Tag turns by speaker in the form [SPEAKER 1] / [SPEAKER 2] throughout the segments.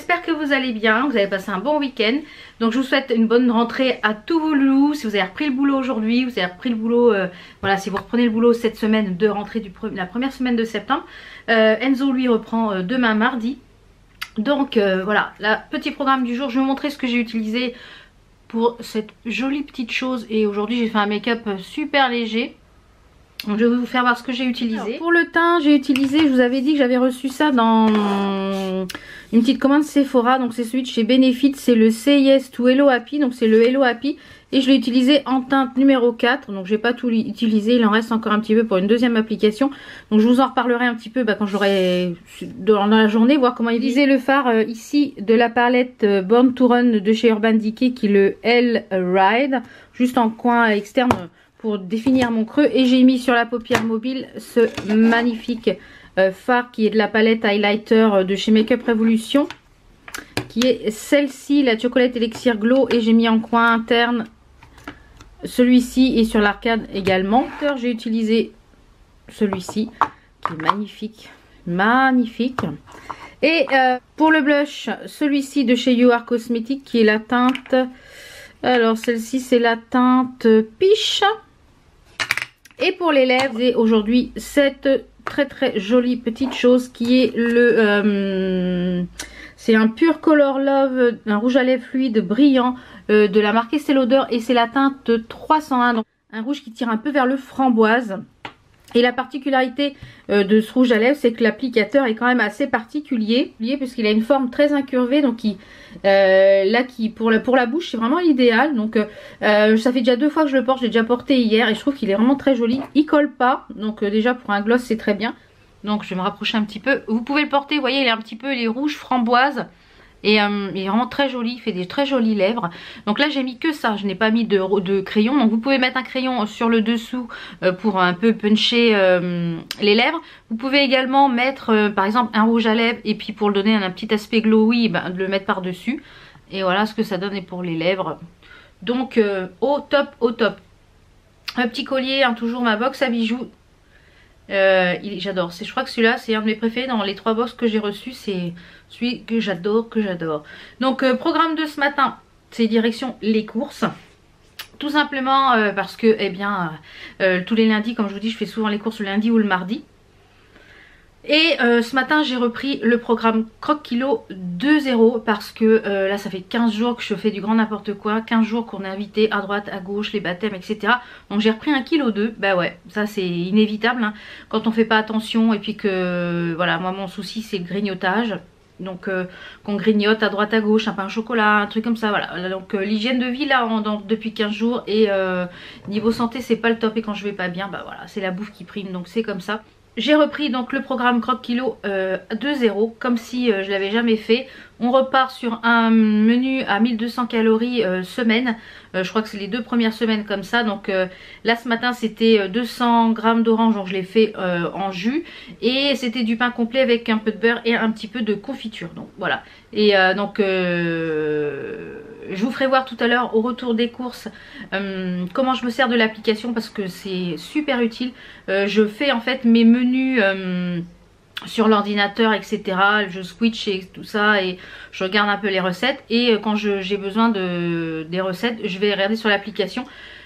[SPEAKER 1] j'espère que vous allez bien, vous avez passé un bon week-end. Donc je vous souhaite une bonne rentrée à tous vos loulous. Si vous avez repris le boulot aujourd'hui, vous avez repris le boulot, voilà, si vous reprenez le boulot cette semaine de rentrée la première semaine de septembre. Enzo lui reprend demain mardi. Donc voilà, le petit programme du jour, je vais vous montrer ce que j'ai utilisé pour cette jolie petite chose. Et aujourd'hui j'ai fait un make-up super léger. Donc je vais vous faire voir ce que j'ai utilisé. Alors, pour le teint, j'ai utilisé, je vous avais dit que j'avais reçu ça dans une petite commande Sephora. Donc c'est celui de chez Benefit, c'est le Say Yes to Hello Happy. Donc c'est le Hello Happy. Et je l'ai utilisé en teinte numéro 4. Donc je n'ai pas tout utilisé, il en reste encore un petit peu pour une deuxième application. Donc je vous en reparlerai un petit peu quand je l'aurai dans la journée, voir comment utiliser le fard ici de la palette Born to Run de chez Urban Decay, qui est le L Ride. Juste en coin externe pour définir mon creux. Et j'ai mis sur la paupière mobile ce magnifique fard qui est de la palette highlighter de chez Makeup Revolution, qui est celle-ci, la Chocolate Elixir Glow. Et j'ai mis en coin interne celui-ci et sur l'arcade également. J'ai utilisé celui-ci qui est magnifique, magnifique. Et pour le blush, celui-ci de chez You Are Cosmetics, qui est la teinte, alors celle-ci c'est la teinte Peach. Et pour les lèvres, j'ai aujourd'hui cette très jolie petite chose qui est le c'est un Pure Color Love, un rouge à lèvres fluide brillant de la marque Estée Lauder, et c'est la teinte 301, donc un rouge qui tire un peu vers le framboise. Et la particularité de ce rouge à lèvres, c'est que l'applicateur est quand même assez particulier, puisqu'il a une forme très incurvée, donc pour la bouche c'est vraiment l'idéal. Donc ça fait déjà 2 fois que je le porte, je l'ai déjà porté hier et je trouve qu'il est vraiment très joli. Il colle pas, donc déjà pour un gloss c'est très bien. Donc je vais me rapprocher un petit peu. Vous pouvez le porter, vous voyez, il est un petit peu les rouges framboises. Et il est vraiment très joli, il fait des très jolies lèvres. Donc là j'ai mis que ça, je n'ai pas mis de crayon. Donc vous pouvez mettre un crayon sur le dessous pour un peu puncher les lèvres. Vous pouvez également mettre par exemple un rouge à lèvres, et puis pour le donner un petit aspect glowy, de le mettre par dessus. Et voilà ce que ça donne pour les lèvres. Donc au top, au top. Un petit collier, toujours ma box à bijoux. J'adore, je crois que celui-là c'est un de mes préférés dans les 3 box que j'ai reçus. C'est celui que j'adore, Donc programme de ce matin, c'est direction les courses. Tout simplement parce que tous les lundis, comme je vous dis, je fais souvent les courses le lundi ou le mardi. Et ce matin j'ai repris le programme Croque Kilo 2.0 parce que là ça fait 15 jours que je fais du grand n'importe quoi, 15 jours qu'on est invité à droite, à gauche, les baptêmes, etc. Donc j'ai repris 1,2 kg. Bah ouais, ça c'est inévitable hein, quand on fait pas attention, et puis que voilà, moi mon souci c'est le grignotage. Donc qu'on grignote à droite à gauche, un pain au chocolat, un truc comme ça, voilà. Donc l'hygiène de vie là depuis 15 jours, et niveau santé c'est pas le top, et quand je vais pas bien, bah voilà, c'est la bouffe qui prime, donc c'est comme ça. J'ai repris donc le programme Croque Kilo 2.0 comme si je l'avais jamais fait. On repart sur un menu à 1200 calories semaine. Je crois que c'est les 2 premières semaines comme ça. Donc là ce matin c'était 200 g d'orange, donc je l'ai fait en jus. Et c'était du pain complet avec un peu de beurre et un petit peu de confiture. Donc voilà. Et je vous ferai voir tout à l'heure au retour des courses comment je me sers de l'application, parce que c'est super utile. Je fais en fait mes menus sur l'ordinateur, etc. Je switch et tout ça, et je regarde un peu les recettes. Et quand j'ai besoin des recettes, je vais regarder sur l'application.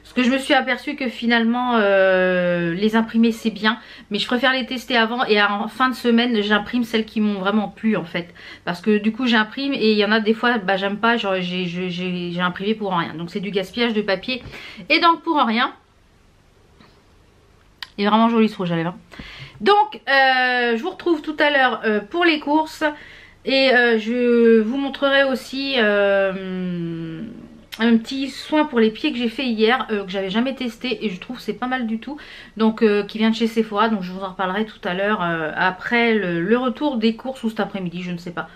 [SPEAKER 1] Parce que je me suis aperçue que finalement les imprimer c'est bien, mais je préfère les tester avant, et en fin de semaine j'imprime celles qui m'ont vraiment plu en fait. Parce que du coup j'imprime, et il y en a des fois j'aime pas, genre j'ai imprimé pour rien. Donc c'est du gaspillage de papier, et donc pour rien. Il est vraiment joli ce rouge à lèvres. Donc je vous retrouve tout à l'heure pour les courses, et je vous montrerai aussi un petit soin pour les pieds que j'ai fait hier, que j'avais jamais testé, et je trouve c'est pas mal du tout. Donc qui vient de chez Sephora, donc je vous en reparlerai tout à l'heure après le retour des courses, ou cet après-midi, je ne sais pas,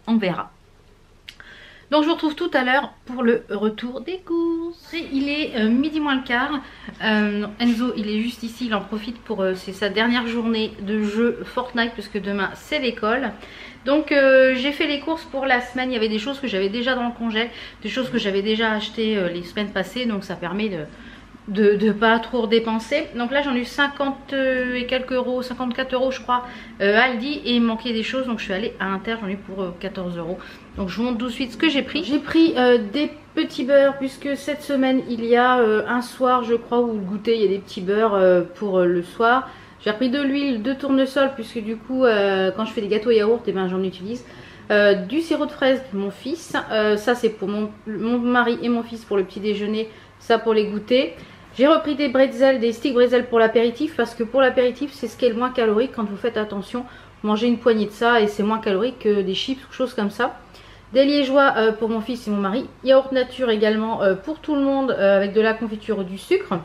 [SPEAKER 1] on verra. Donc je vous retrouve tout à l'heure pour le retour des courses. Il est midi moins le quart. Enzo il est juste ici, il en profite pour c'est sa dernière journée de jeu Fortnite, puisque demain c'est l'école. Donc j'ai fait les courses pour la semaine. Il y avait des choses que j'avais déjà dans le congèle, des choses que j'avais déjà achetées les semaines passées, donc ça permet de pas trop dépenser. Donc là j'en ai eu 50 et quelques euros, 54 euros je crois Aldi, et il me manquait des choses, donc je suis allée à Inter, j'en ai eu pour 14 euros. Donc je vous montre tout de suite ce que j'ai pris. J'ai pris des petits beurres, puisque cette semaine il y a un soir je crois où le goûter il y a des petits beurres pour le soir. J'ai repris de l'huile de tournesol, puisque du coup quand je fais des gâteaux yaourt, et ben j'en utilise. Du sirop de fraise pour mon fils, ça c'est pour mon mari et mon fils pour le petit déjeuner, ça pour les goûters. J'ai repris des bretzels, des sticks bretzels pour l'apéritif, parce que pour l'apéritif c'est ce qui est le moins calorique. Quand vous faites attention, mangez une poignée de ça et c'est moins calorique que des chips ou choses comme ça. Des liégeois pour mon fils et mon mari. Yaourt nature également pour tout le monde, avec de la confiture ou du sucre.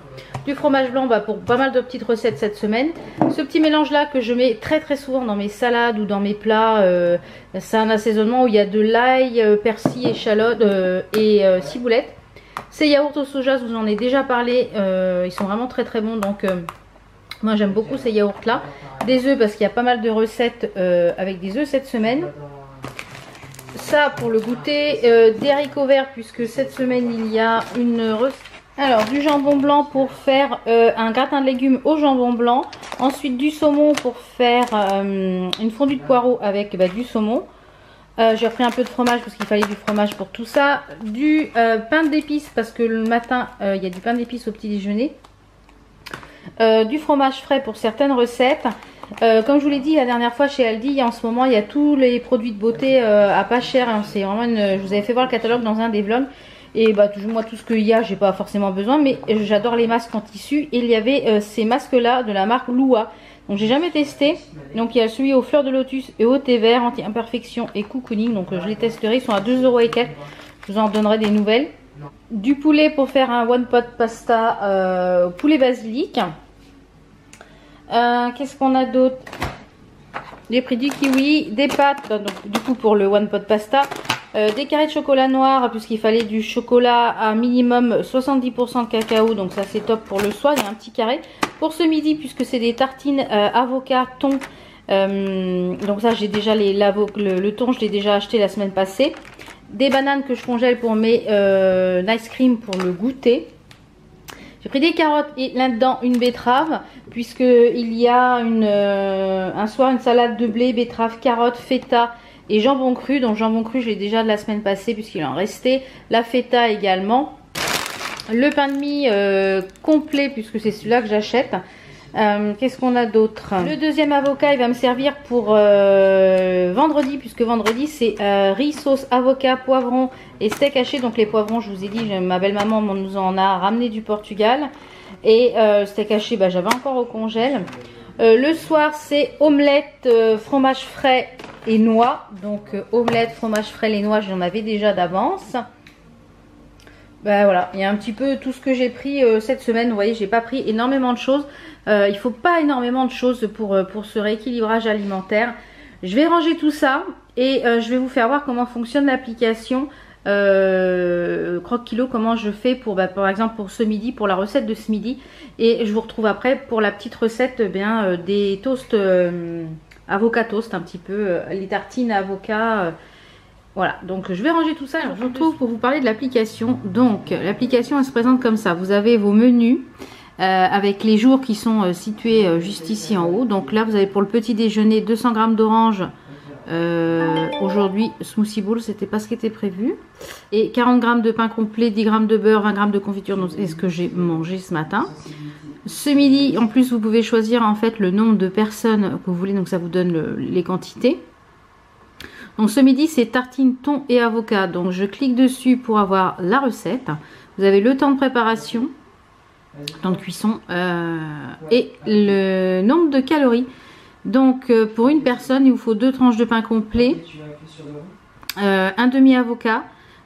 [SPEAKER 1] Du fromage blanc pour pas mal de petites recettes cette semaine. Ce petit mélange là que je mets très souvent dans mes salades ou dans mes plats. C'est un assaisonnement où il y a de l'ail, persil, échalote et ciboulette. Ces yaourts au soja, je vous en ai déjà parlé. Ils sont vraiment très bons. Donc moi j'aime beaucoup ces yaourts là. Des œufs, parce qu'il y a pas mal de recettes avec des œufs cette semaine. Ça pour le goûter, des haricots verts, puisque cette semaine il y a une recette. Alors du jambon blanc pour faire un gratin de légumes au jambon blanc. Ensuite du saumon pour faire une fondue de poireaux avec du saumon. J'ai repris un peu de fromage parce qu'il fallait du fromage pour tout ça. Du pain d'épices, parce que le matin il y a du pain d'épices au petit déjeuner. Du fromage frais pour certaines recettes. Comme je vous l'ai dit la dernière fois, chez Aldi en ce moment il y a tous les produits de beauté à pas cher. C'est vraiment je vous avais fait voir le catalogue dans un des vlogs. Et moi tout ce qu'il y a j'ai pas forcément besoin, mais j'adore les masques en tissu. Et il y avait ces masques là de la marque Lua. Donc j'ai jamais testé. Donc il y a celui aux fleurs de lotus et au thé vert, anti-imperfection et cocooning. Donc je les testerai, ils sont à 2 € et quelques. Je vous en donnerai des nouvelles. Du poulet pour faire un one pot pasta poulet basilic. Qu'est-ce qu'on a d'autre? J'ai pris du kiwi, des pâtes, donc du coup pour le one pot pasta, des carrés de chocolat noir, puisqu'il fallait du chocolat à minimum 70% de cacao, donc ça c'est top pour le soir. Il y a un petit carré pour ce midi, puisque c'est des tartines avocat thon. Donc ça j'ai déjà le thon, je l'ai déjà acheté la semaine passée. Des bananes que je congèle pour mes ice cream pour le goûter. J'ai pris des carottes et là-dedans une betterave, puisque il y a un soir une salade de blé, betterave, carottes, feta et jambon cru. Donc jambon cru je l'ai déjà de la semaine passée puisqu'il en restait. La feta également. Le pain de mie complet, puisque c'est celui-là que j'achète. Qu'est-ce qu'on a d'autre? Le deuxième avocat il va me servir pour vendredi, puisque vendredi c'est riz, sauce, avocat, poivron et steak haché. Donc les poivrons, je vous ai dit, ma belle maman nous en a ramené du Portugal. Et steak haché j'avais encore au congèle. Le soir c'est omelette, fromage frais et noix. Donc omelette, fromage frais et noix, j'en avais déjà d'avance. Voilà, il y a un petit peu tout ce que j'ai pris cette semaine. Vous voyez, j'ai pas pris énormément de choses. Il faut pas énormément de choses pour ce rééquilibrage alimentaire. Je vais ranger tout ça et je vais vous faire voir comment fonctionne l'application Croque Kilo, comment je fais pour par exemple pour ce midi, pour la recette de ce midi. Et je vous retrouve après pour la petite recette des toasts avocat toast, un petit peu les tartines à avocat. Voilà, donc je vais ranger tout ça et je vous retrouve pour vous parler de l'application. Donc l'application elle se présente comme ça. Vous avez vos menus avec les jours qui sont situés juste ici en haut. Donc là vous avez pour le petit déjeuner 200 g d'orange. Aujourd'hui smoothie bowl, c'était pas ce qui était prévu. Et 40 g de pain complet, 10 g de beurre, 20 g de confiture. Donc c'est ce que j'ai mangé ce matin. Ce midi en plus vous pouvez choisir en fait le nombre de personnes que vous voulez. Donc ça vous donne les quantités. Donc ce midi c'est tartine thon et avocat. Donc je clique dessus pour avoir la recette. Vous avez le temps de préparation, temps de cuisson et le nombre de calories. Donc pour une personne il vous faut 2 tranches de pain complet, un demi avocat,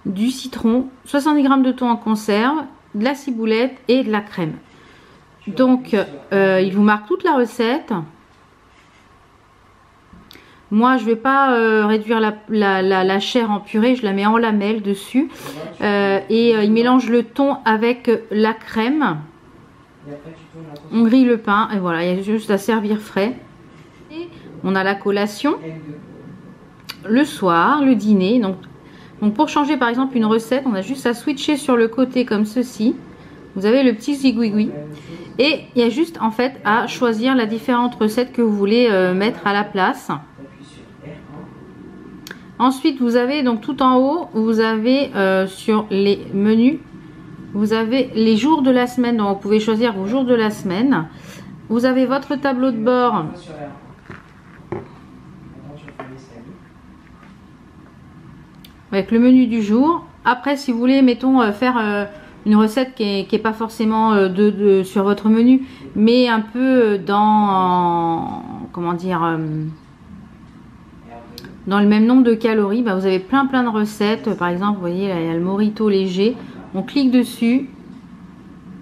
[SPEAKER 1] du citron, 70 g de thon en conserve, de la ciboulette et de la crème. Donc il vous marque toute la recette. Moi, je ne vais pas réduire la chair en purée, je la mets en lamelles dessus. Il mélange le thon avec la crème. On grille le pain et voilà, il y a juste à servir frais. Et on a la collation, le soir, le dîner. Donc pour changer par exemple une recette, on a juste à switcher sur le côté comme ceci. Vous avez le petit zigouigoui. Et il y a juste en fait à choisir la différente recette que vous voulez mettre à la place. Ensuite, vous avez donc tout en haut, vous avez sur les menus, vous avez les jours de la semaine. Donc vous pouvez choisir vos jours de la semaine. Vous avez votre tableau de bord. Avec le menu du jour. Après, si vous voulez, mettons, faire une recette qui est pas forcément sur votre menu, mais un peu dans, comment dire, dans le même nombre de calories, bah, vous avez plein de recettes. Par exemple, vous voyez, là, il y a le Morito léger. On clique dessus.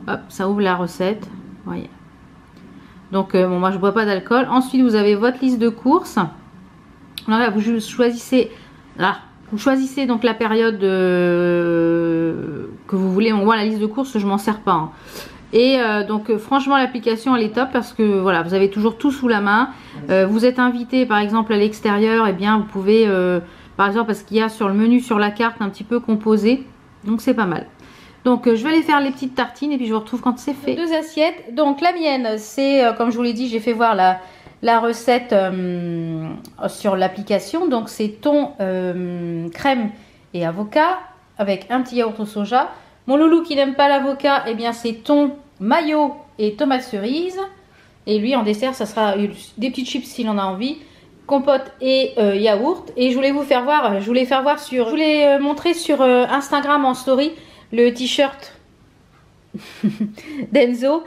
[SPEAKER 1] Hop, ça ouvre la recette. Voyez. Donc, bon, moi, je bois pas d'alcool. Ensuite, vous avez votre liste de courses. Alors là, vous choisissez... Là, vous choisissez donc la période que vous voulez. On voit la liste de courses, je m'en sers pas. Hein. Et donc franchement l'application elle est top parce que voilà, vous avez toujours tout sous la main. Vous êtes invité par exemple à l'extérieur, et bien vous pouvez par exemple, parce qu'il y a sur le menu sur la carte un petit peu composé. Donc c'est pas mal. Donc je vais aller faire les petites tartines et puis je vous retrouve quand c'est fait. Deux assiettes. Donc la mienne c'est comme je vous l'ai dit, j'ai fait voir la recette sur l'application. Donc c'est thon, crème et avocat avec un petit yaourt au soja. Mon loulou qui n'aime pas l'avocat, eh bien c'est thon, mayo et tomate cerise. Et lui en dessert ça sera des petites chips s'il en a envie, compote et yaourt. Et je voulais vous faire voir, je voulais montrer sur Instagram en story le t-shirt d'Enzo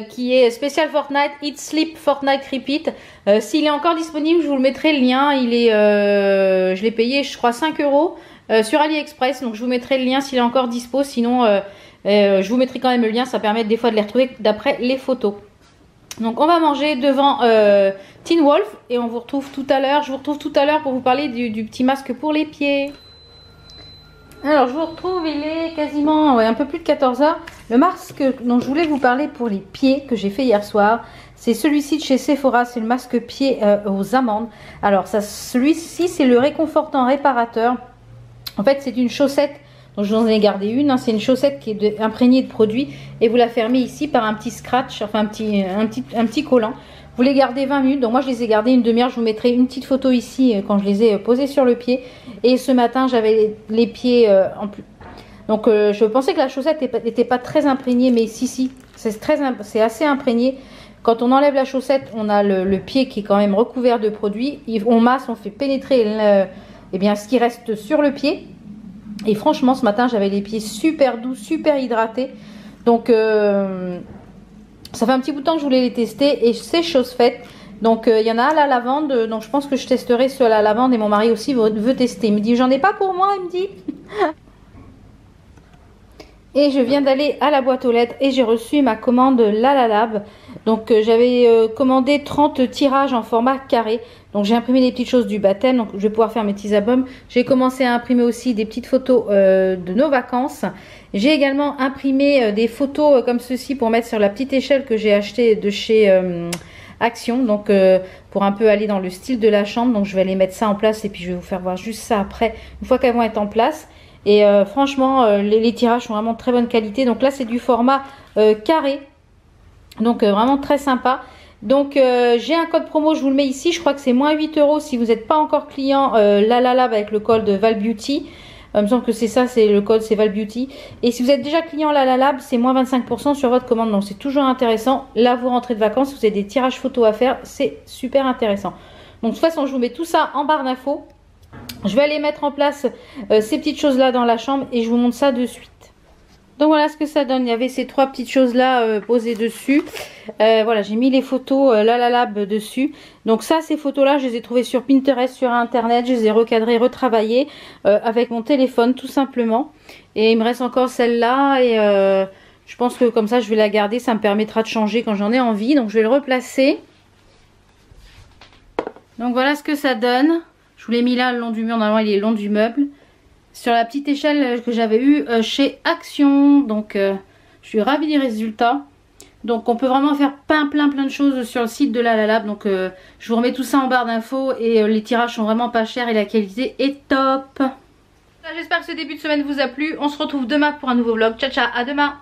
[SPEAKER 1] qui est spécial Fortnite, Eat Sleep Fortnite Repeat. S'il est encore disponible, je vous le mettrai le lien. Il est, je l'ai payé je crois 5 € sur AliExpress, donc je vous mettrai le lien s'il est encore dispo. Sinon je vous mettrai quand même le lien, ça permet des fois de les retrouver d'après les photos. Donc on va manger devant Teen Wolf et on vous retrouve tout à l'heure. Je vous retrouve tout à l'heure pour vous parler du petit masque pour les pieds. Alors je vous retrouve, il est quasiment un peu plus de 14 h. Le masque dont je voulais vous parler pour les pieds que j'ai fait hier soir, c'est celui-ci de chez Sephora, c'est le masque pied aux amandes. Alors celui-ci c'est le réconfortant réparateur. En fait c'est une chaussette, donc je vous en ai gardé une, hein. C'est une chaussette qui est imprégnée de produit et vous la fermez ici par un petit scratch, enfin un petit collant. Vous les gardez 20 minutes, donc moi je les ai gardés une demi-heure. Je vous mettrai une petite photo ici quand je les ai posés sur le pied. Et ce matin j'avais les pieds en plus. Donc je pensais que la chaussette n'était pas très imprégnée, mais si, c'est assez imprégné. Quand on enlève la chaussette, on a le pied qui est quand même recouvert de produits. On masse, on fait pénétrer ce qui reste sur le pied. Et franchement ce matin j'avais les pieds super doux, super hydratés. Donc ça fait un petit bout de temps que je voulais les tester et c'est chose faite. Donc il y en a à la lavande, donc je pense que je testerai ceux à la lavande et mon mari aussi veut tester. Il me dit j'en ai pas pour moi, il me dit. Et je viens d'aller à la boîte aux lettres et j'ai reçu ma commande Lalalab. Donc j'avais commandé 30 tirages en format carré. Donc j'ai imprimé des petites choses du baptême, donc je vais pouvoir faire mes petits albums. J'ai commencé à imprimer aussi des petites photos de nos vacances. J'ai également imprimé des photos comme ceci pour mettre sur la petite échelle que j'ai achetée de chez Action. Donc pour un peu aller dans le style de la chambre. Donc je vais aller mettre ça en place et puis je vais vous faire voir juste ça après, une fois qu'elles vont être en place. Et franchement les tirages sont vraiment de très bonne qualité. Donc là c'est du format carré, donc vraiment très sympa. Donc j'ai un code promo, je vous le mets ici, je crois que c'est moins 8 € si vous n'êtes pas encore client Lalalab avec le code Val Beauty. Il me semble que c'est ça, c'est le code, c'est Val Beauty. Et si vous êtes déjà client Lalalab, c'est moins 25% sur votre commande. Donc c'est toujours intéressant. Là vous rentrez de vacances, vous avez des tirages photos à faire, c'est super intéressant. Donc de toute façon je vous mets tout ça en barre d'infos. Je vais aller mettre en place ces petites choses là dans la chambre et je vous montre ça de suite. Donc voilà ce que ça donne. Il y avait ces trois petites choses là posées dessus. Voilà, j'ai mis les photos Lalalab dessus. Donc ça, ces photos là, je les ai trouvées sur Pinterest, sur internet. Je les ai recadrées, retravaillées avec mon téléphone tout simplement. Et il me reste encore celle-là et je pense que comme ça je vais la garder. Ça me permettra de changer quand j'en ai envie. Donc je vais le replacer. Donc voilà ce que ça donne. Je vous l'ai mis là le long du mur, normalement il est le long du meuble. Sur la petite échelle que j'avais eue chez Action. Donc je suis ravie des résultats. Donc on peut vraiment faire plein de choses sur le site de Lalalab. Donc je vous remets tout ça en barre d'infos. Et les tirages sont vraiment pas chers et la qualité est top. J'espère que ce début de semaine vous a plu. On se retrouve demain pour un nouveau vlog. Ciao ciao, à demain.